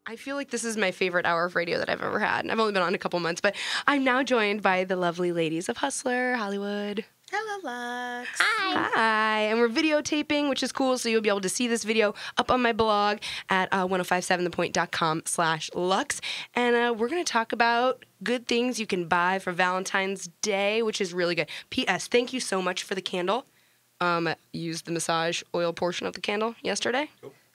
I feel like this is my favorite hour of radio that I've ever had. And I've only been on a couple months, but I'm now joined by the lovely ladies of Hustler, Hollywood. Hello, Lux. Hi. Hi. And we're videotaping, which is cool, so you'll be able to see this video up on my blog at 1057thepoint.com/Lux. And we're going to talk about good things you can buy for Valentine's Day, which is really good. P.S. Thank you so much for the candle. I used the massage oil portion of the candle yesterday.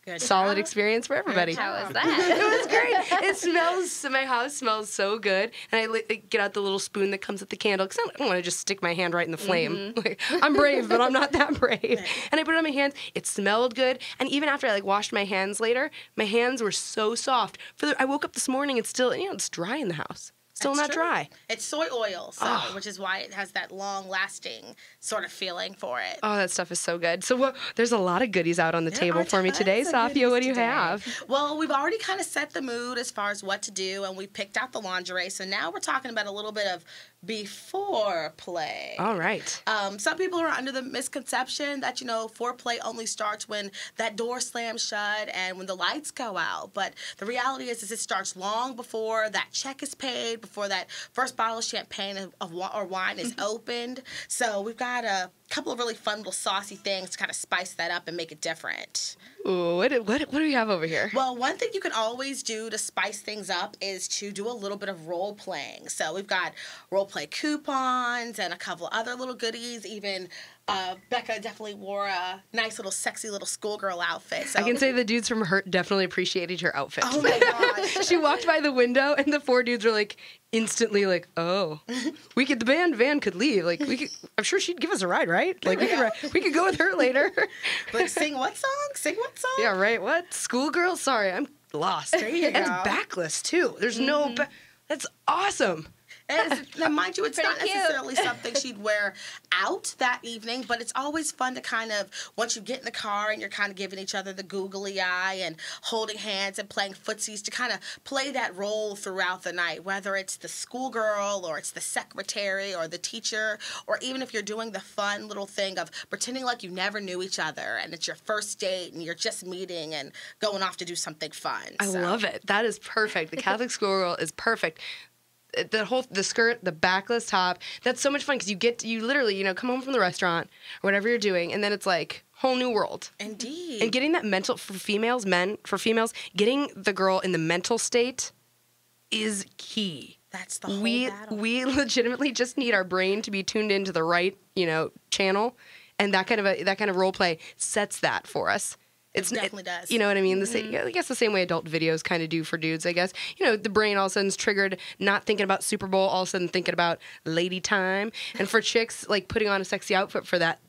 Good Solid job. experience for everybody. How was It that? was great. It smells, my house smells so good. And I get out the little spoon that comes with the candle because I don't want to just stick my hand right in the flame. Like, I'm brave, but I'm not that brave. And I put it on my hands. It smelled good. And even after I washed my hands later, my hands were so soft. I woke up this morning and still, it's dry in the house. Still That's not true. dry. It's soy oil, which is why it has that long-lasting sort of feeling for it. Oh, that stuff is so good. So there's a lot of goodies out on the table for me today. Safia, what do you have? Well, we've already kind of set the mood as far as what to do, and we picked out the lingerie. So now we're talking about a little bit of before play. All right. Some people are under the misconception that, foreplay only starts when that door slams shut and when the lights go out. But the reality is it starts long before that check is paid, before that first bottle of champagne or wine is opened. So we've got a couple of really fun little saucy things to kind of spice that up and make it different. Ooh, what do we have over here? Well, one thing you can always do to spice things up is to do a little bit of role playing. So we've got role play coupons and a couple other little goodies. Even Becca definitely wore a nice little sexy little schoolgirl outfit. So I can say the dudes from Hurt definitely appreciated your outfit. Oh my gosh. She walked by the window and the four dudes were instantly oh, the van could leave. I'm sure she'd give us a ride, right? We could go with her later. Sing what song? Sing what song? Yeah, right. What? Schoolgirl? Sorry, I'm lost. There you And go. it's backless too. There's no that's awesome. Now, mind you, it's not Pretty cute. necessarily something she'd wear out that evening, but it's always fun to kind of, once you get in the car and you're kind of giving each other the googly eye and holding hands and playing footsies, to kind of play that role throughout the night, whether it's the schoolgirl or it's the secretary or the teacher, or even if you're doing the fun little thing of pretending like you never knew each other and it's your first date and you're just meeting and going off to do something fun. I love it. That is perfect. The Catholic schoolgirl is perfect. The skirt, the backless top, that's so much fun because you literally, come home from the restaurant or whatever you're doing, and then it's whole new world. Indeed. And getting that mental, for females, getting the girl in the mental state is key. That's the whole battle. We legitimately just need our brain to be tuned into the right, channel, and that kind of role play sets that for us. It definitely does. You know what I mean? I guess the same way adult videos kind of do for dudes, I guess. The brain all of a sudden is triggered, not thinking about Super Bowl, all of a sudden thinking about lady time. And for chicks, putting on a sexy outfit for that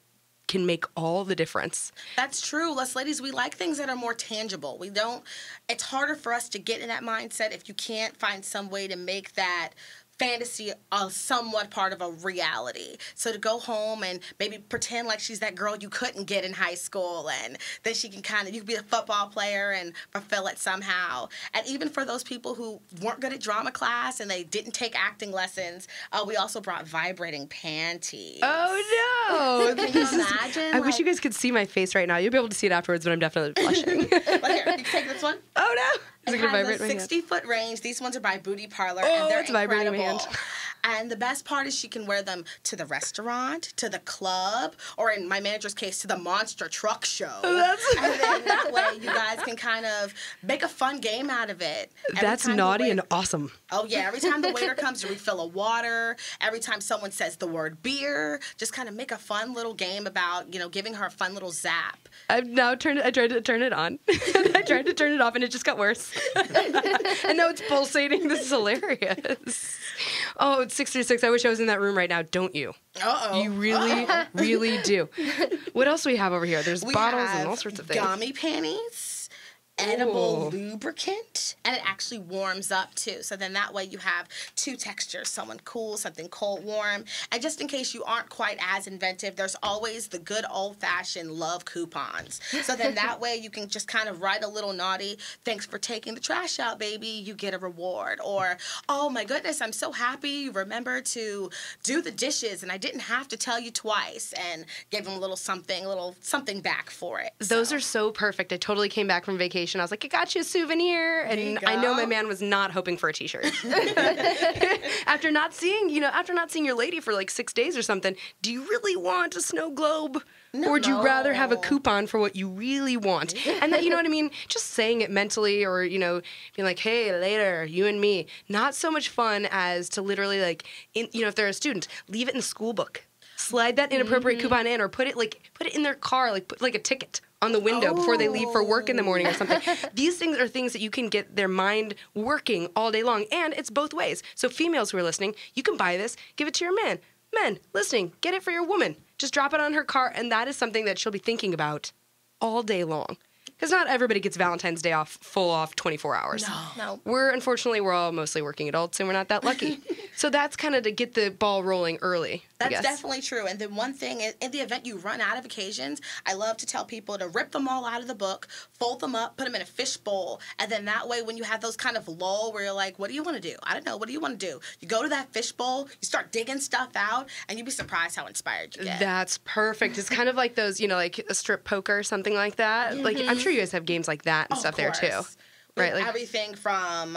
can make all the difference. That's true. Us ladies, we like things that are more tangible. It's harder for us to get in that mindset if you can't find some way to make that fantasy a somewhat part of a reality. So to go home and maybe pretend like she's that girl you couldn't get in high school, and then you can be a football player and fulfill it somehow. And even for those people who weren't good at drama class and they didn't take acting lessons, we also brought vibrating panties. Oh, no. Can you imagine? I wish you guys could see my face right now. You'll be able to see it afterwards, but I'm definitely blushing. Here, you can take this one. Oh, no. Is It it going to has vibrate a my hand? 60-foot range. These ones are by Booty Parlor, Oh, and they're it's vibrating incredible. my hand. And the best part is she can wear them to the restaurant, to the club, or in my manager's case, to the monster truck show. And then that way you guys can kind of make a fun game out of it. That's naughty and awesome. Oh, yeah. Every time the waiter comes to refill a water, every time someone says the word beer, just kind of make a fun little game about, giving her a fun little zap. I've now I tried to turn it on. I tried to turn it off, and it just got worse. And now it's pulsating. This is hilarious. Oh, it's 6:36. I wish I was in that room right now. Don't you? Uh-oh. You really, really do. What else do we have over here? There's bottles and all sorts of things. Gummy panties, edible lubricant, and it actually warms up too. So then that way you have two textures, someone cool, something cold, warm. And just in case you aren't quite as inventive, there's always the good old-fashioned love coupons. So then that way you can just kind of write a little naughty, thanks for taking the trash out, baby, you get a reward. Or, oh my goodness, I'm so happy you remembered to do the dishes and I didn't have to tell you twice, and give them a little something back for it. Those are so perfect. I totally came back from vacation vacation. I was like, I got you a souvenir. And I know my man was not hoping for a t-shirt. After not seeing your lady for like 6 days or something, do you really want a snow globe? No, or would you rather have a coupon for what you really want? And that, you know what I mean? Just saying it mentally or, being like, hey, later, you and me. Not so much fun as to literally like, if they're a student, leave it in the school book. Slide that inappropriate coupon in or put it in their car, like put like a ticket on the window before they leave for work in the morning or something. These things are things that you can get their mind working all day long. And it's both ways. So females who are listening, you can buy this, give it to your man. Men listening, get it for your woman. Just drop it on her car, and that is something that she'll be thinking about all day long. Because not everybody gets Valentine's Day off, full off 24 hours. No. Unfortunately, we're all mostly working adults, and we're not that lucky. So that's kind of to get the ball rolling early. That's definitely true. And then one thing, in the event you run out of occasions, I love to tell people to rip them all out of the book, fold them up, put them in a fish bowl, and then that way when you have those kind of lull where you're like, what do you want to do? I don't know. What do you want to do? You go to that fish bowl, you start digging stuff out, and you'd be surprised how inspired you get. That's perfect. It's kind of like those, like a strip poker or something like that. Like, I'm sure you guys have games like that and stuff there too. Right? Like everything from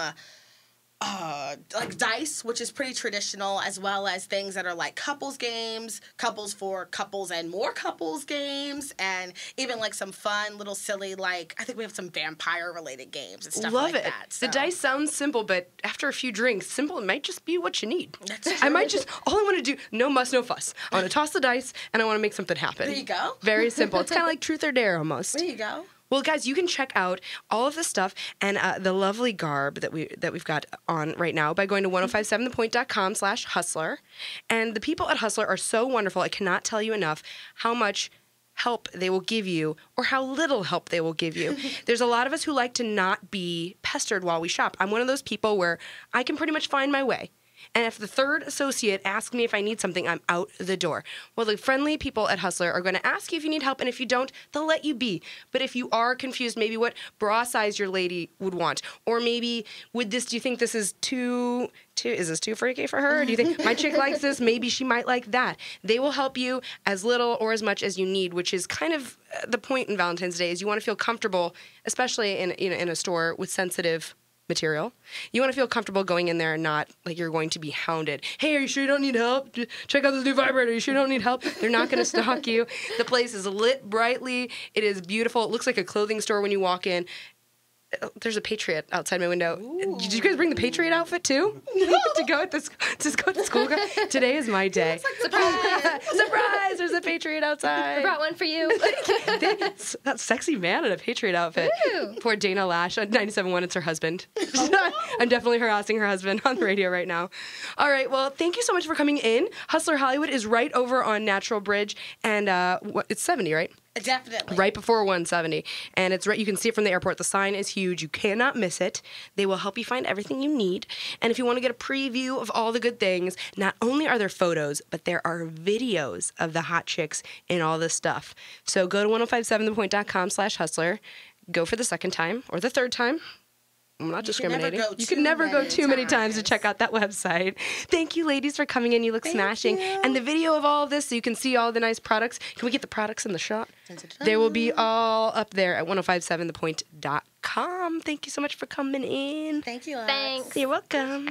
like dice, which is pretty traditional, as well as things that are like couples games, couples for couples and more couples games, and even like some fun little silly, like I think we have some vampire related games and stuff like that. So. The dice sounds simple, but after a few drinks, simple it might just be what you need. That's true. I might just all I want to do, no muss, no fuss. I want to toss the dice and I want to make something happen. There you go. Very simple. It's kind of like truth or dare almost. There you go. Well, guys, you can check out all of this stuff and the lovely garb that we've got on right now by going to 1057thepoint.com/hustler. And the people at Hustler are so wonderful. I cannot tell you enough how much help they will give you or how little help they will give you. There's a lot of us who like to not be pestered while we shop. I'm one of those people where I can pretty much find my way. And if the third associate asks me if I need something, I'm out the door. Well, the friendly people at Hustler are going to ask you if you need help, and if you don't, they'll let you be. But if you are confused, maybe what bra size your lady would want, or maybe do you think this is is this too freaky for her? Or do you think my chick likes this? Maybe she might like that. They will help you as little or as much as you need, which is kind of the point in Valentine's Day is you want to feel comfortable, especially in a store with sensitive material. You want to feel comfortable going in there and not like you're going to be hounded. Hey, are you sure you don't need help? Check out this new vibrator. Are you sure you don't need help? They're not going to stalk you. The place is lit brightly. It is beautiful. It looks like a clothing store when you walk in. There's a Patriot outside my window. Ooh. Did you guys bring the Patriot outfit too? No. to go at the school? Today is my day. Like, surprise! Surprise! There's a Patriot outside. I brought one for you. That sexy man in a Patriot outfit. Ooh. Poor Dana Lash on 97.1. It's her husband. I'm definitely harassing her husband on the radio right now. All right. Well, thank you so much for coming in. Hustler Hollywood is right over on Natural Bridge, and it's 70, right? Definitely. Right before 170. And it's right, you can see it from the airport. The sign is huge. You cannot miss it. They will help you find everything you need. And if you want to get a preview of all the good things, not only are there photos, but there are videos of the hot chicks and all this stuff. So go to 1057thepoint.com/hustler. Go for the second time or the third time. I'm not discriminating. You can never go too many times to check out that website. Thank you, ladies, for coming in. You look smashing. And the video of all of this so you can see all the nice products. Can we get the products in the shot? They will be all up there at 1057thepoint.com. Thank you so much for coming in. Thank you, Alex. Thanks. You're welcome.